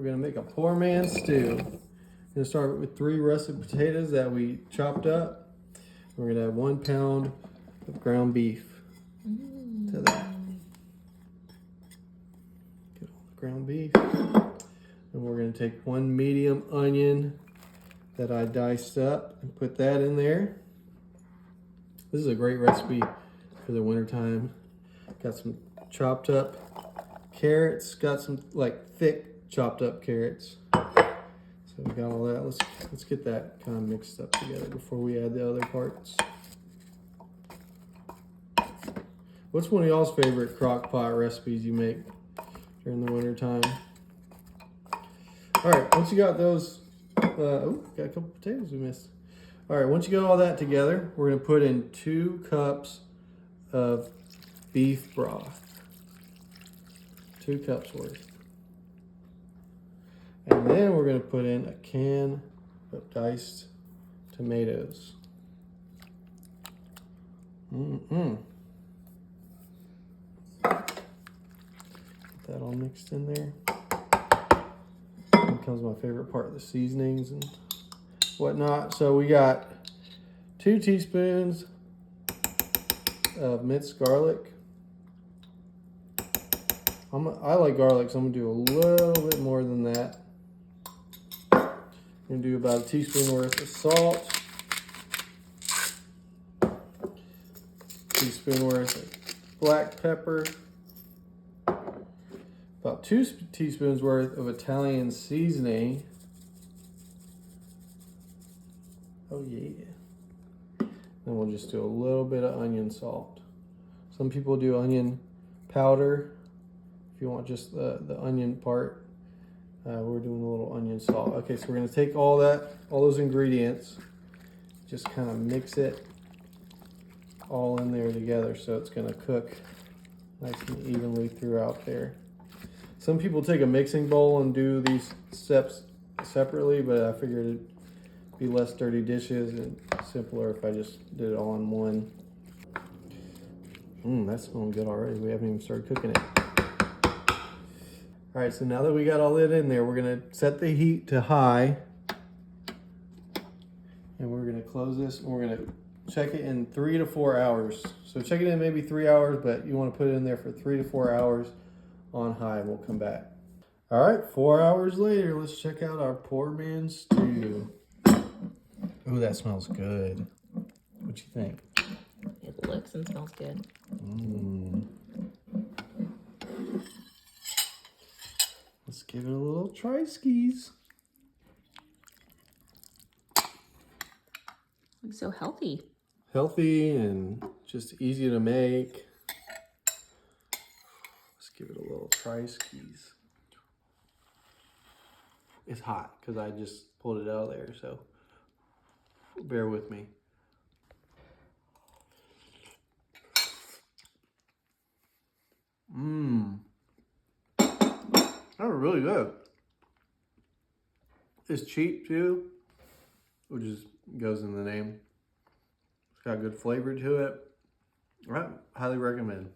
gonna make a poor man's stew. We're gonna start with 3 russet potatoes that we chopped up. We're gonna add 1 pound of ground beef to that. Get all the ground beef. And we're gonna take 1 medium onion that I diced up and put that in there. This is a great recipe for the wintertime. Got some chopped up carrots, got some like thick chopped up carrots. So we got all that. Let's get that kind of mixed up together before we add the other parts. What's one of y'all's favorite crock pot recipes you make during the winter time? All right, once you got those, oh, got a couple potatoes we missed. All right, once you got all that together, we're gonna put in 2 cups of beef broth. 2 cups worth. And then we're gonna put in a can of diced tomatoes. Get that all mixed in there. Here comes my favorite part, the seasonings and whatnot. So we got 2 teaspoons of minced garlic. I like garlic, so I'm gonna do a little bit more than that. I'm gonna do about a teaspoon worth of salt, teaspoon worth of black pepper, about 2 teaspoons worth of Italian seasoning. Oh yeah. Then we'll just do a little bit of onion salt. Some people do onion powder. If you want just the onion part, we're doing a little onion salt. Okay, so we're gonna take all those ingredients, just kind of mix it all in there together so it's gonna cook nice and evenly throughout there. Some people take a mixing bowl and do these steps separately, but I figured it'd be less dirty dishes and simpler if I just did it all in one. That's smelling good already. We haven't even started cooking it. All right, so now that we got all that in there, we're gonna set the heat to high. And we're gonna close this and we're gonna check it in 3 to 4 hours. So check it in maybe 3 hours, but you wanna put it in there for 3 to 4 hours on high and we'll come back. All right, 4 hours later, let's check out our poor man's stew. Ooh, that smells good. What you think? It looks and smells good. Let's give it a little try skis. Looks so healthy. Healthy and just easy to make. Let's give it a little try skis. It's hot because I just pulled it out of there, so bear with me. That was really good. It's cheap too, which goes in the name. It's got good flavor to it. I highly recommend.